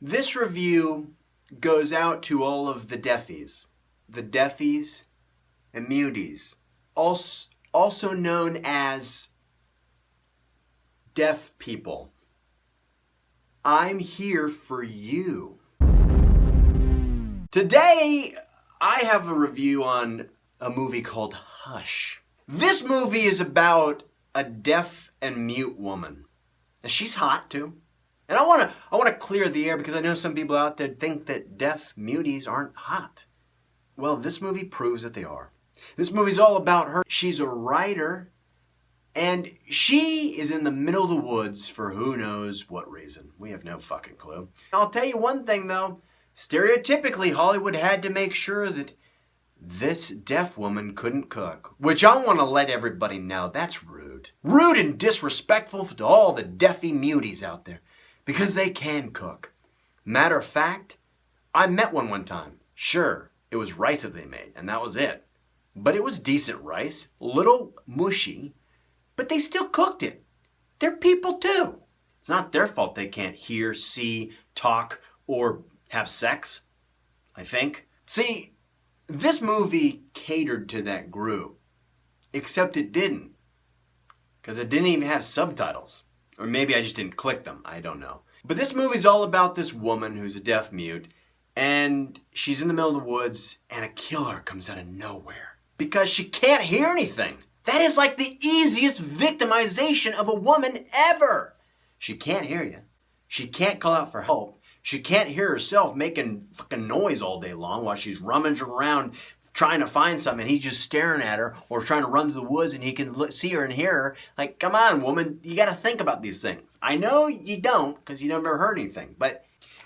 This review goes out to all of the deafies and muties, also known as deaf people. I'm here for you. Today, I have a review on a movie called Hush. This movie is about a deaf and mute woman. And she's hot too. And I want to clear the air because I know some people out there think that deaf muties aren't hot. Well, this movie proves that they are. This movie's all about her. She's a writer, and she is in the middle of the woods for who knows what reason. We have no fucking clue. I'll tell you one thing though, stereotypically Hollywood had to make sure that this deaf woman couldn't cook, which I want to let everybody know that's rude. Rude and disrespectful to all the deafy muties out there, because they can cook. Matter of fact, I met one time. Sure, it was rice that they made, and that was it. But it was decent rice, a little mushy, but they still cooked it. They're people too. It's not their fault they can't hear, see, talk, or have sex, I think. See, this movie catered to that group, except it didn't, because it didn't even have subtitles. Or maybe I just didn't click them, I don't know. But this movie's all about this woman who's a deaf mute, and she's in the middle of the woods, and a killer comes out of nowhere because she can't hear anything. That is like the easiest victimization of a woman ever. She can't hear you. She can't call out for help. She can't hear herself making fucking noise all day long while she's rummaging around trying to find something. He's just staring at her, or trying to run to the woods and he can see her and hear her. Like, come on, woman, you got to think about these things. I know you don't, because you never heard anything.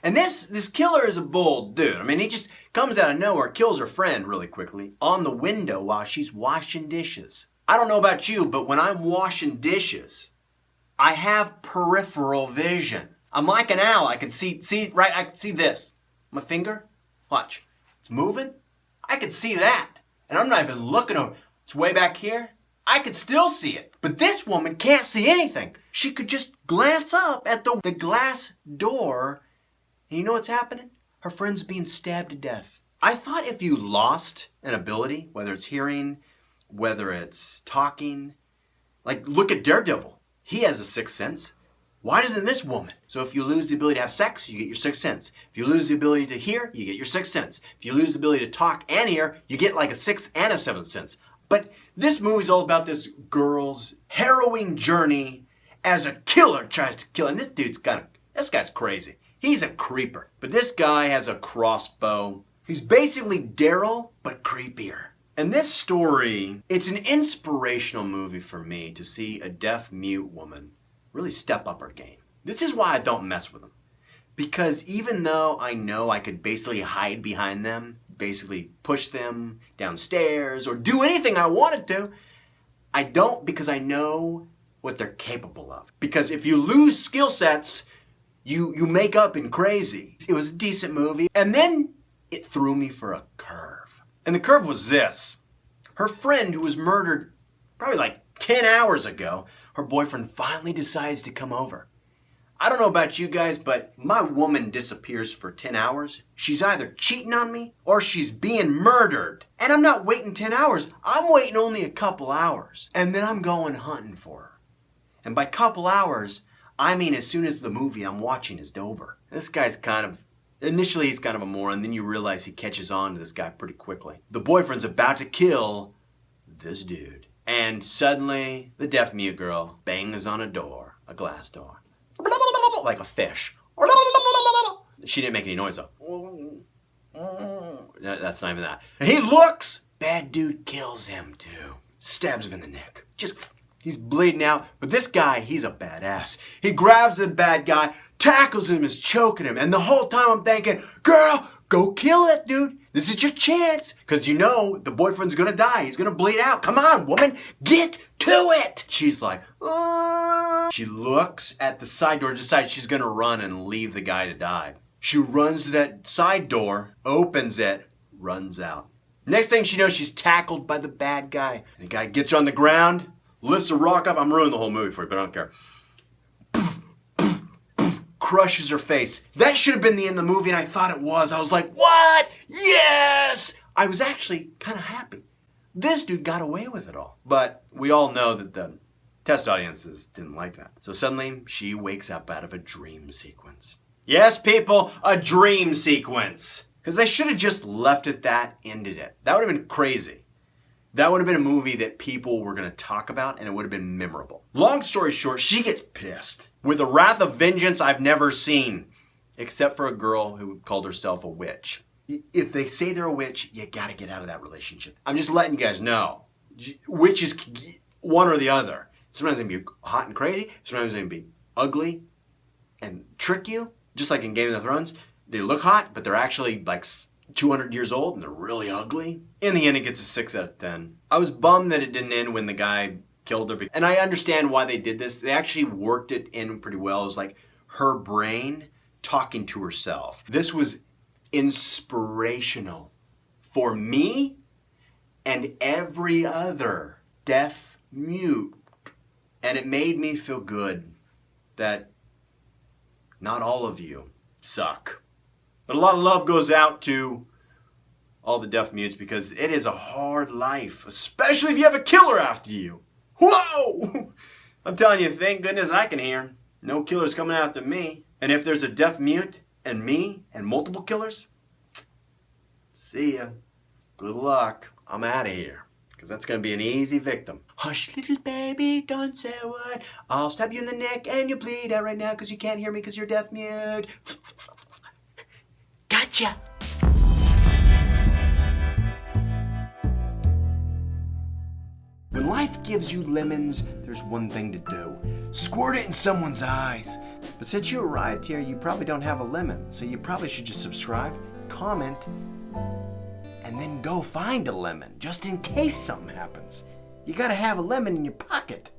And this killer is a bold dude. I mean, he just comes out of nowhere, kills her friend really quickly on the window while she's washing dishes. I don't know about you, but when I'm washing dishes, I have peripheral vision. I'm like an owl. I can see right. I can see this. My finger. Watch. It's moving. I can see that. And I'm not even looking over. It's way back here. I can still see it. But this woman can't see anything. She could just glance up at the glass door. And you know what's happening? Her friend's being stabbed to death. I thought if you lost an ability, whether it's hearing, whether it's talking, like look at Daredevil. He has a sixth sense. Why doesn't this woman? So if you lose the ability to have sex, you get your sixth sense. If you lose the ability to hear, you get your sixth sense. If you lose the ability to talk and hear, you get like a sixth and a seventh sense. But this movie's all about this girl's harrowing journey as a killer tries to kill. And this guy's crazy. He's a creeper. But this guy has a crossbow. He's basically Daryl, but creepier. And this story, it's an inspirational movie for me to see a deaf mute woman really step up her game. This is why I don't mess with them. Because even though I know I could basically hide behind them, basically push them downstairs or do anything I wanted to, I don't, because I know what they're capable of. Because if you lose skill sets, you make up in crazy. It was a decent movie, and then it threw me for a curve. And the curve was this. Her friend, who was murdered probably like 10 hours ago, her boyfriend finally decides to come over. I don't know about you guys, but my woman disappears for 10 hours. She's either cheating on me or she's being murdered. And I'm not waiting 10 hours. I'm waiting only a couple hours. And then I'm going hunting for her. And by couple hours, I mean as soon as the movie I'm watching is over. This guy's initially he's kind of a moron, then you realize he catches on to this guy pretty quickly. The boyfriend's about to kill this dude. And suddenly, the deaf mute girl bangs on a door, a glass door, like a fish. She didn't make any noise though. That's not even that. And he looks, bad dude kills him too. Stabs him in the neck. He's bleeding out, but this guy, he's a badass. He grabs the bad guy, tackles him, is choking him, and the whole time I'm thinking, girl, go kill it, dude. This is your chance. Because you know the boyfriend's gonna die. He's gonna bleed out. Come on, woman, get to it. She's like, oh. She looks at the side door, decides she's gonna run and leave the guy to die. She runs to that side door, opens it, runs out. Next thing she knows, she's tackled by the bad guy. And the guy gets her on the ground, lifts a rock up. I'm ruining the whole movie for you, but I don't care. crushes her face. That should have been the end of the movie, and I thought it was. I was like, what? Yes! I was actually kind of happy. This dude got away with it all. But we all know that the test audiences didn't like that. So suddenly, she wakes up out of a dream sequence. Yes, people, a dream sequence. Because they should have just left it that, ended it. That would have been crazy. That would have been a movie that people were going to talk about, and it would have been memorable. Long story short, she gets pissed with a wrath of vengeance I've never seen, except for a girl who called herself a witch. If they say they're a witch, you got to get out of that relationship. I'm just letting you guys know. Witch is one or the other. Sometimes they can be hot and crazy. Sometimes they can be ugly and trick you. Just like in Game of Thrones, they look hot, but they're actually like 200 years old and they're really ugly. In the end, it gets a 6 out of 10. I was bummed that it didn't end when the guy killed her. And I understand why they did this. They actually worked it in pretty well. It was like her brain talking to herself. This was inspirational for me and every other deaf mute. And it made me feel good that not all of you suck. But a lot of love goes out to all the deaf mutes because it is a hard life, especially if you have a killer after you. Whoa! I'm telling you, thank goodness I can hear. No killers coming after me. And if there's a deaf mute and me and multiple killers, see ya. Good luck. I'm out of here. Because that's going to be an easy victim. Hush, little baby, don't say a word. I'll stab you in the neck and you bleed out right now because you can't hear me because you're deaf mute. Gotcha. When life gives you lemons, there's one thing to do. Squirt it in someone's eyes. But since you arrived here, you probably don't have a lemon. So you probably should just subscribe, comment, and then go find a lemon, just in case something happens. You gotta have a lemon in your pocket.